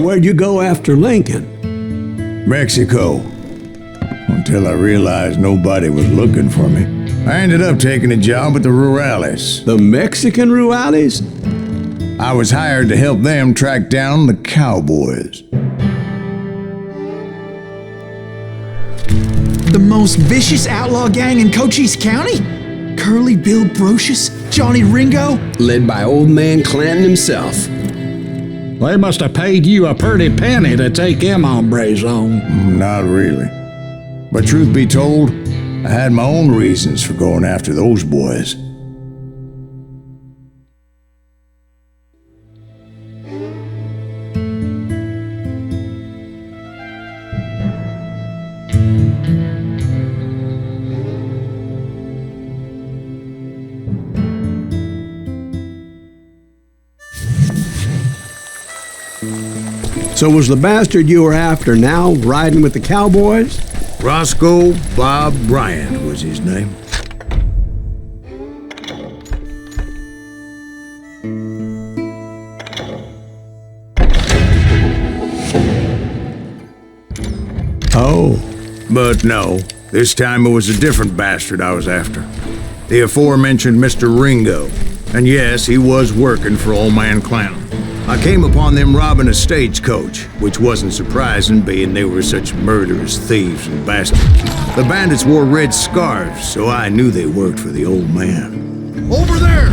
where'd you go after Lincoln? Mexico. Until I realized nobody was looking for me. I ended up taking a job at the Rurales. The Mexican Rurales? I was hired to help them track down the cowboys. The most vicious outlaw gang in Cochise County? Curly Bill Brocious? Johnny Ringo? Led by old man Clanton himself. They must have paid you a pretty penny to take them hombres on. Not really. But truth be told, I had my own reasons for going after those boys. So was the bastard you were after now riding with the cowboys? Roscoe Bob Bryant was his name. Oh. But no, this time it was a different bastard I was after. The aforementioned Mr. Ringo. And yes, he was working for old man Clanton. I came upon them robbing a stagecoach, which wasn't surprising, being they were such murderous thieves and bastards. The bandits wore red scarves, so I knew they worked for the old man. Over there!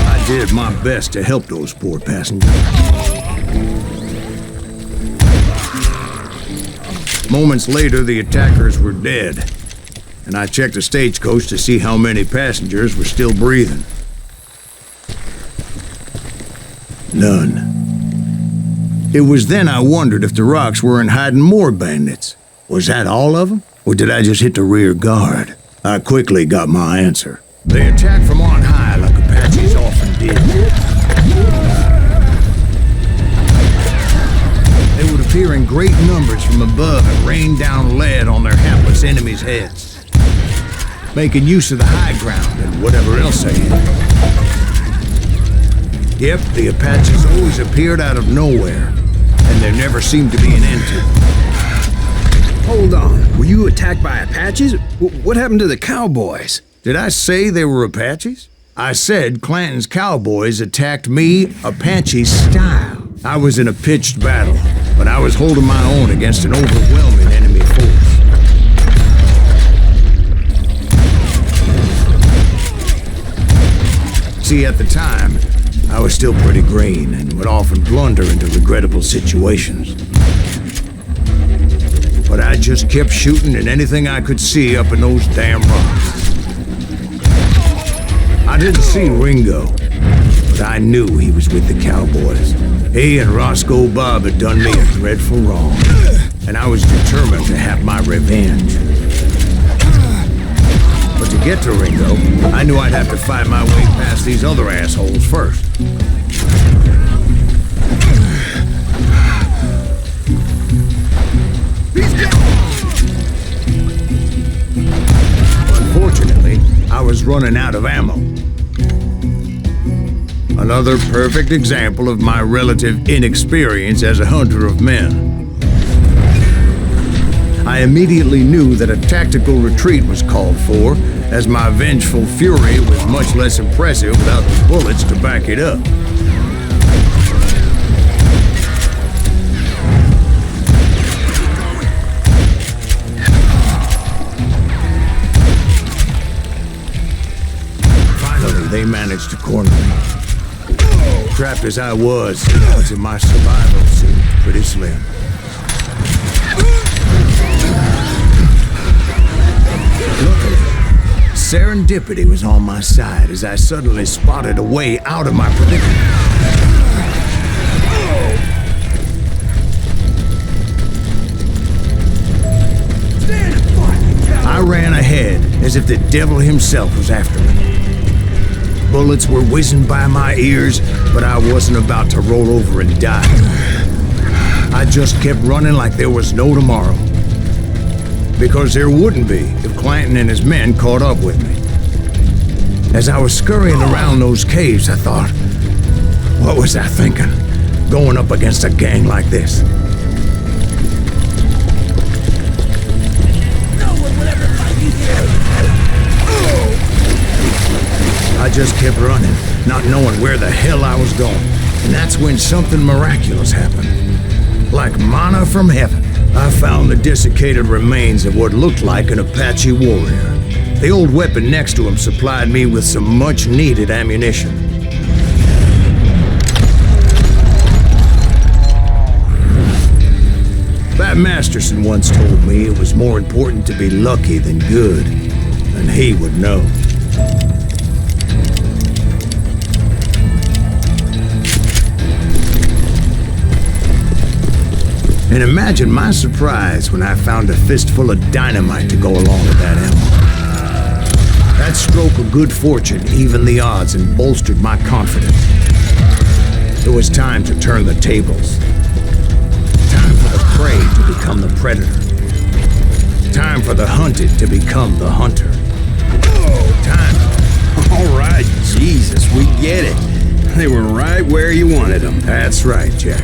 I did my best to help those poor passengers. Moments later, the attackers were dead, and I checked the stagecoach to see how many passengers were still breathing. None. It was then I wondered if the rocks weren't hiding more bandits. Was that all of them? Or did I just hit the rear guard? I quickly got my answer. They attacked from on high like Apaches often did. They would appear in great numbers from above and rain down lead on their hapless enemies' heads, making use of the high ground and whatever else they had. Yep, the Apaches always appeared out of nowhere, and there never seemed to be an end to them. Hold on, were you attacked by Apaches? What happened to the cowboys? Did I say they were Apaches? I said Clanton's cowboys attacked me Apache style. I was in a pitched battle, but I was holding my own against an overwhelming enemy force. See, at the time, I was still pretty green and would often blunder into regrettable situations. But I just kept shooting at anything I could see up in those damn rocks. I didn't see Ringo, but I knew he was with the cowboys. He and Roscoe Bob had done me a dreadful wrong, and I was determined to have my revenge. But to get to Ringo, I knew I'd have to fight my way past these other assholes first. Unfortunately, I was running out of ammo. Another perfect example of my relative inexperience as a hunter of men. I immediately knew that a tactical retreat was called for, as my vengeful fury was much less impressive without the bullets to back it up. Finally, they managed to corner me. Trapped as I was, the odds of my survival seemed pretty slim. Luckily, serendipity was on my side as I suddenly spotted a way out of my predicament. I ran ahead as if the devil himself was after me. Bullets were whizzing by my ears, but I wasn't about to roll over and die. I just kept running like there was no tomorrow. Because there wouldn't be if Clanton and his men caught up with me. As I was scurrying around those caves, I thought, What was I thinking? Going up against a gang like this? I just kept running, not knowing where the hell I was going. And that's when something miraculous happened. Like manna from heaven, I found the desiccated remains of what looked like an Apache warrior. The old weapon next to him supplied me with some much-needed ammunition. Pat Masterson once told me it was more important to be lucky than good, and he would know. And imagine my surprise when I found a fistful of dynamite to go along with that ammo. That stroke of good fortune evened the odds and bolstered my confidence. It was time to turn the tables. Time for the prey to become the predator. Time for the hunted to become the hunter. Time. All right, Jesus, we get it. They were right where you wanted them. That's right, Jack.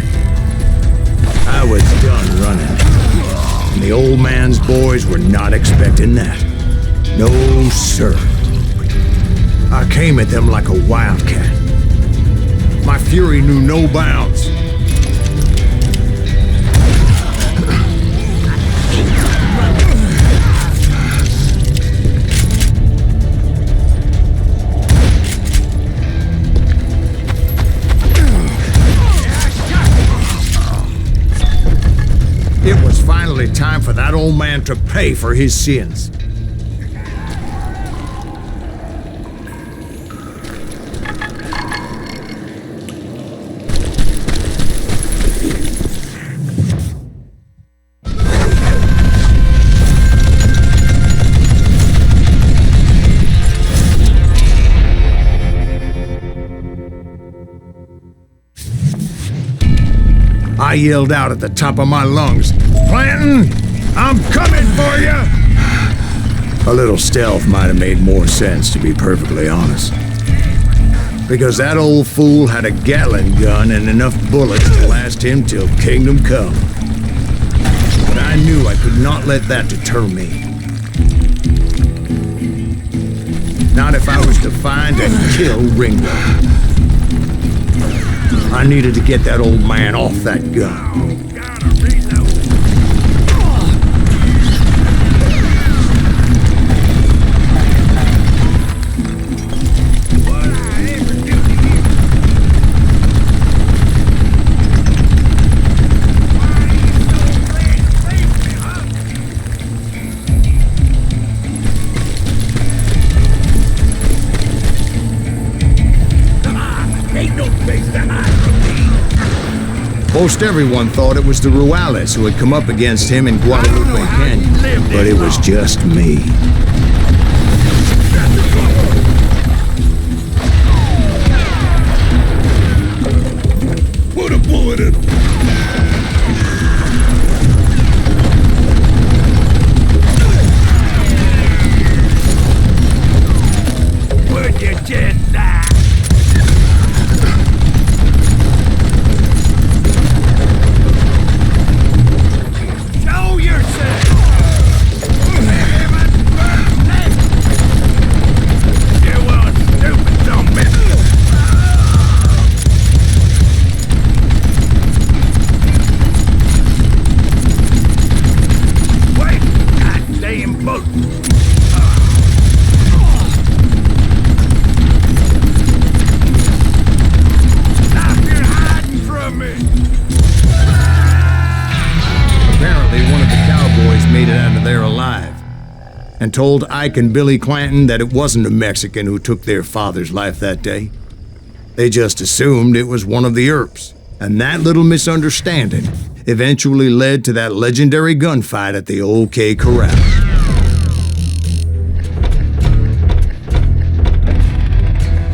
I was done running, and the old man's boys were not expecting that. No, sir. I came at them like a wildcat. My fury knew no bounds. It was finally time for that old man to pay for his sins. I yelled out at the top of my lungs, "Clanton, I'm coming for you!" A little stealth might have made more sense, to be perfectly honest. Because that old fool had a Gatling gun and enough bullets to last him till kingdom come. But I knew I could not let that deter me. Not if I was to find and kill Ringo. I needed to get that old man off that gun. Most everyone thought it was the Ruales who had come up against him in Guadalupe Canyon, but it was just me. Put a bullet in him. Would you just die? And told Ike and Billy Clanton that it wasn't a Mexican who took their father's life that day. They just assumed it was one of the Earps. And that little misunderstanding eventually led to that legendary gunfight at the OK Corral.